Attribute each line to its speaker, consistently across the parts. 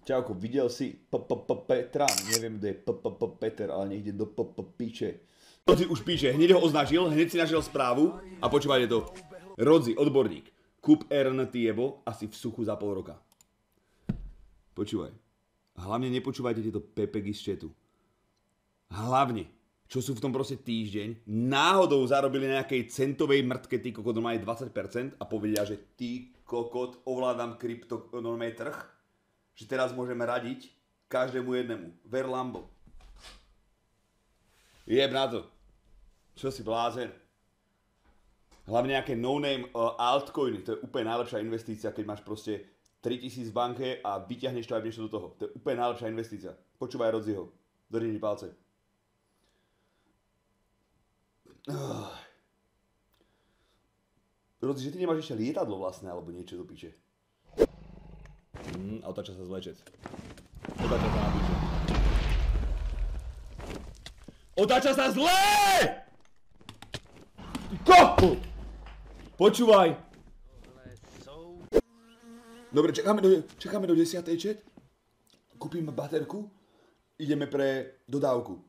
Speaker 1: Čauko, videl si Petra? Neviem, kto je Peter, ale nech ide do piče. Rodzi už píše, hneď ho označil, hneď si našiel správu a počúvajte to. Rodzi, odborník, kúp Tiebo asi v suchu za pol roka. Počúvaj. Hlavne nepočúvajte tieto pepegy z chatu. Hlavne, čo sú v tom proste týždeň, náhodou zarobili na nejakej centovej mrtke, ty kokot, normálne 20% a povedia, že ty kokot, ovládam krypto, normálne trh, že teraz môžeme radiť každému jednému. Ver Lambo. Jeb na to. Čo si blázen? Hlavne nejaké no-name altcoiny, to je úplne najlepšia investícia, keď máš proste 3000 v banke a vyťahneš to aj niečo do toho. To je úplne najlepšia investícia. Počúvaj Rodziho. Drží palce. Rodzi, že ty nemáš ešte lietadlo vlastné, alebo niečo do piče. A otáča sa zlečec. Otáča sa na piče. Otáča sa zle! Ko? Počúvaj. Dobre, čakáme do 10. chat. Kúpime baterku. Ideme pre dodávku.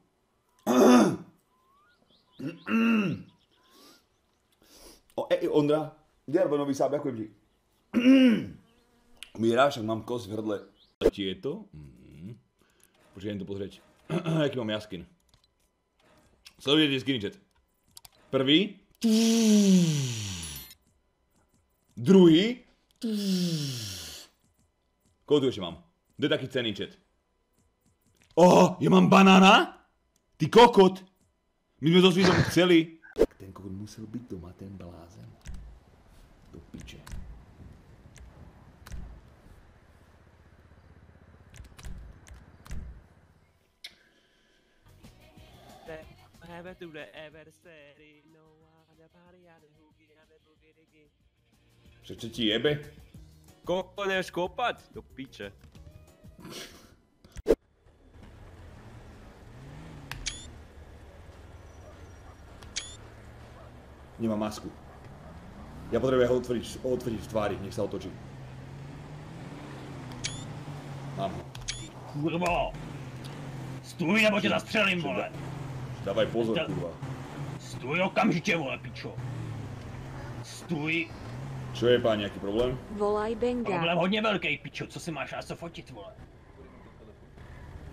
Speaker 1: Ondra, diarbo nový sáb, ďakujem ti. Umíráš, ak mám kosť v hrdle. Tieto? Počkaj, idem to pozrieť. Aký mám jaskin. Sledujete skinny chat. Prvý. Druhý. Koho tu ešte mám? Kde je taký cenný chat? Ja mám banána? Ty kokot! My sme so Svízom chceli. Ten kokot musel byť doma, ten blázen. Do piče. Čo ti jebe?
Speaker 2: Koko než kopať? Do piče.
Speaker 1: Nemá masku. Ja potrebujem ho otvoriť v tvári, nech sa otočí. Mám ho.
Speaker 3: Kurvo! Stůj, nebo tě zastřelím, vole!
Speaker 1: Dávaj pozor, kurva.
Speaker 3: Stůj okamžitě, vole, pičo! Stůj!
Speaker 1: Čo je, pán, nejaký problém?
Speaker 4: Volaj Benga.
Speaker 3: Problém hodně velký, pičo, co si máš na co fotit, vole?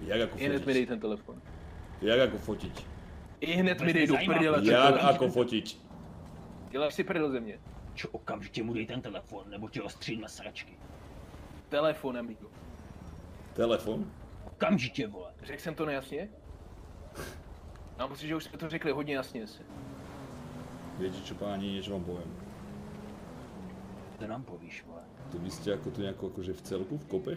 Speaker 1: Jak ako fotiť?
Speaker 5: Ihned mi dej ten telefon.
Speaker 1: Jak ako fotiť?
Speaker 5: Ihned mi dej do prdele ten
Speaker 1: Jak
Speaker 5: telefon.
Speaker 1: ako fotiť?
Speaker 5: Děláš si prdel ze mě.
Speaker 3: Čo, okamžitě mu dej ten telefon, nebo tě ostřím na sračky.
Speaker 5: Telefon, amigo.
Speaker 1: Telefon?
Speaker 3: Okamžitě, vole.
Speaker 5: Řekl jsem to nejasně? Mám pocit, že už jsme to řekli hodně jasně asi.
Speaker 1: Viete čo, páni, niečo vám poviem.
Speaker 3: To nám povíš, vole.
Speaker 1: To vy ste ako tu nejako akože v celku, v kope?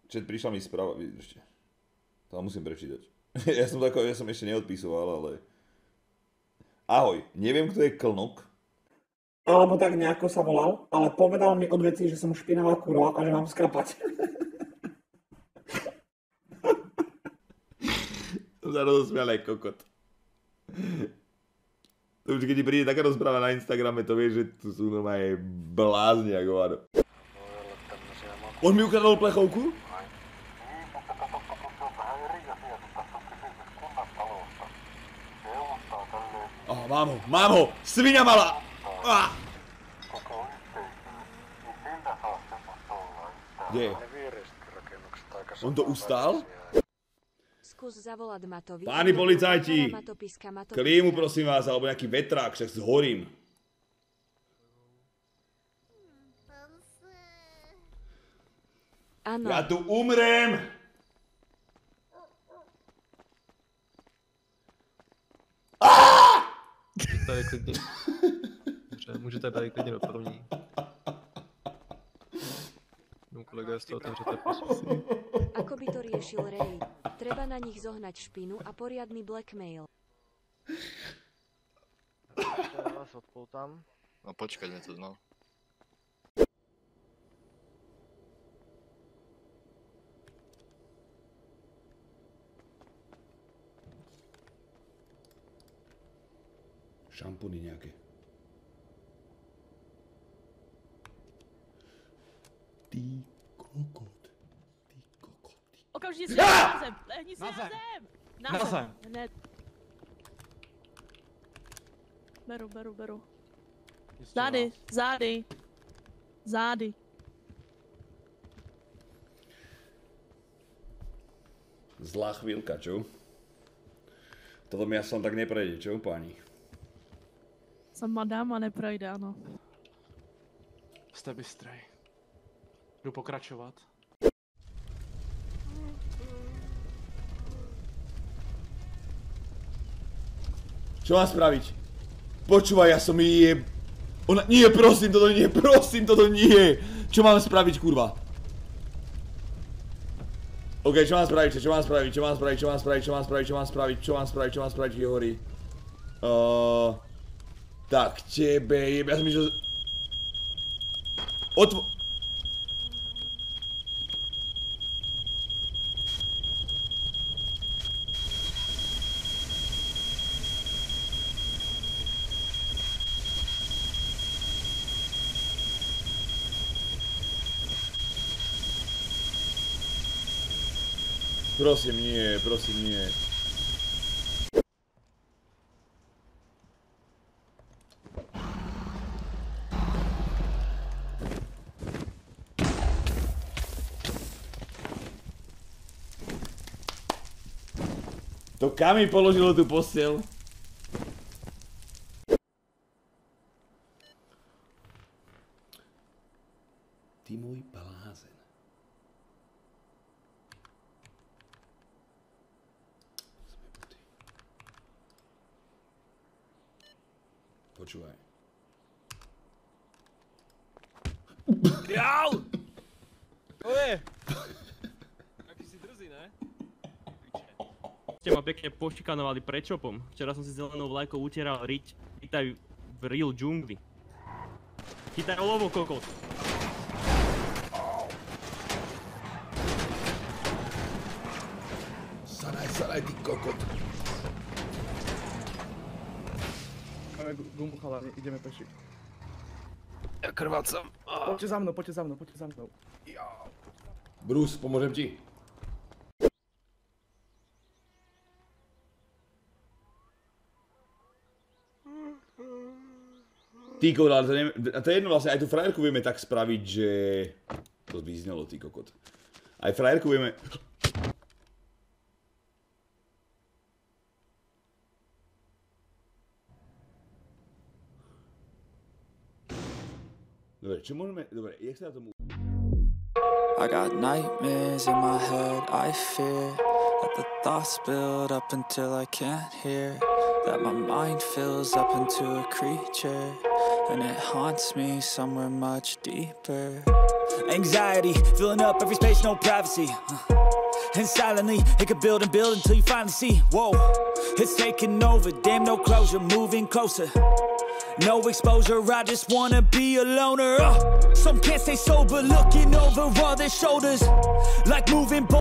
Speaker 1: Čet, prišla mi správa, vydržte. To vám musím prečítať. ja som ešte neodpisoval, ale... Ahoj, neviem, kto je Klnok.
Speaker 6: Alebo tak nejako sa volal, ale povedal mi od veci, že som špinavá kurva a že mám skrapať.
Speaker 1: Som sa rozosmial aj kokot. To už keď ti príde taká rozpráva na Instagrame, to vieš, že tu sú normálne blázni ako vado. On mi ukradol plechovku? Mám ho! Sviňa malá! Kde je? On to ustál?
Speaker 4: Skús zavolať Matovi.
Speaker 1: Páni policajti! Klímu prosím vás, alebo nejaký vetrák, však zhorím.
Speaker 4: Áno.
Speaker 1: Ja tu umrem!
Speaker 7: Tady klidně. Dobře, můžete tady klidně do první. No kolega, z toho otevřete prosím.
Speaker 4: Ako by to riešil Ray? Treba na nich zohnať špinu a poriadny blackmail.
Speaker 8: Ja vás odpoutám.
Speaker 7: No počkať to, no.
Speaker 1: Šampóny nejaké. Ty kokot. Ty kokot.
Speaker 9: Okamžitě si na zem. Lehni si na zem.
Speaker 3: Na zem.
Speaker 9: Hned. Beru. Zády.
Speaker 1: Zlá chvíľka, čo? Toto mi aspoň tak neprejde, čo, páni?
Speaker 9: Sama dáma neprojde, ano.
Speaker 3: Jste bystrej. Jdu pokračovat.
Speaker 1: Čo mám spraviť? Počúvaj, ja som jeb... Ona... Nie, prosím, toto nie! Čo mám spraviť, kurva? OK, čo mám spraviť, je horí. Tak, tebe jeb... Ja som myslel... Prosím, nie. To kam mi položilo tú posteľ? Ty môj blázen. Počúvaj.
Speaker 2: Jau! To je! Aký si drzý, ne? Ste ma pekne pošikanovali pred shopom. Včera som si zelenou vlajkou utieral riť. Vítaj v real džungli. Chytaj olovo, kokot.
Speaker 1: Sadaj, ty kokot.
Speaker 6: Gumu, chalani, ideme peši.
Speaker 2: Ja krvácam.
Speaker 6: Poďte za mnou.
Speaker 1: Bruce, pomôžem ti. Ty kokot, ale to je jedno vlastne, aj tú frajerku vieme tak spraviť, že... To vyznelo, ty kokot. Aj frajerku vieme... Dobre, čo môžeme... Dobre, jak sa na tomu...
Speaker 10: I got nightmares in my head, I fear that the thoughts build up until I can't hear, that my mind fills up into a creature, and it haunts me somewhere much deeper. Anxiety, filling up every space, no privacy, and silently, it could build and build until you finally see, whoa, it's taking over, damn no closure, moving closer. No exposure, I just wanna be a loner. Some can't stay sober, looking over all their shoulders, like moving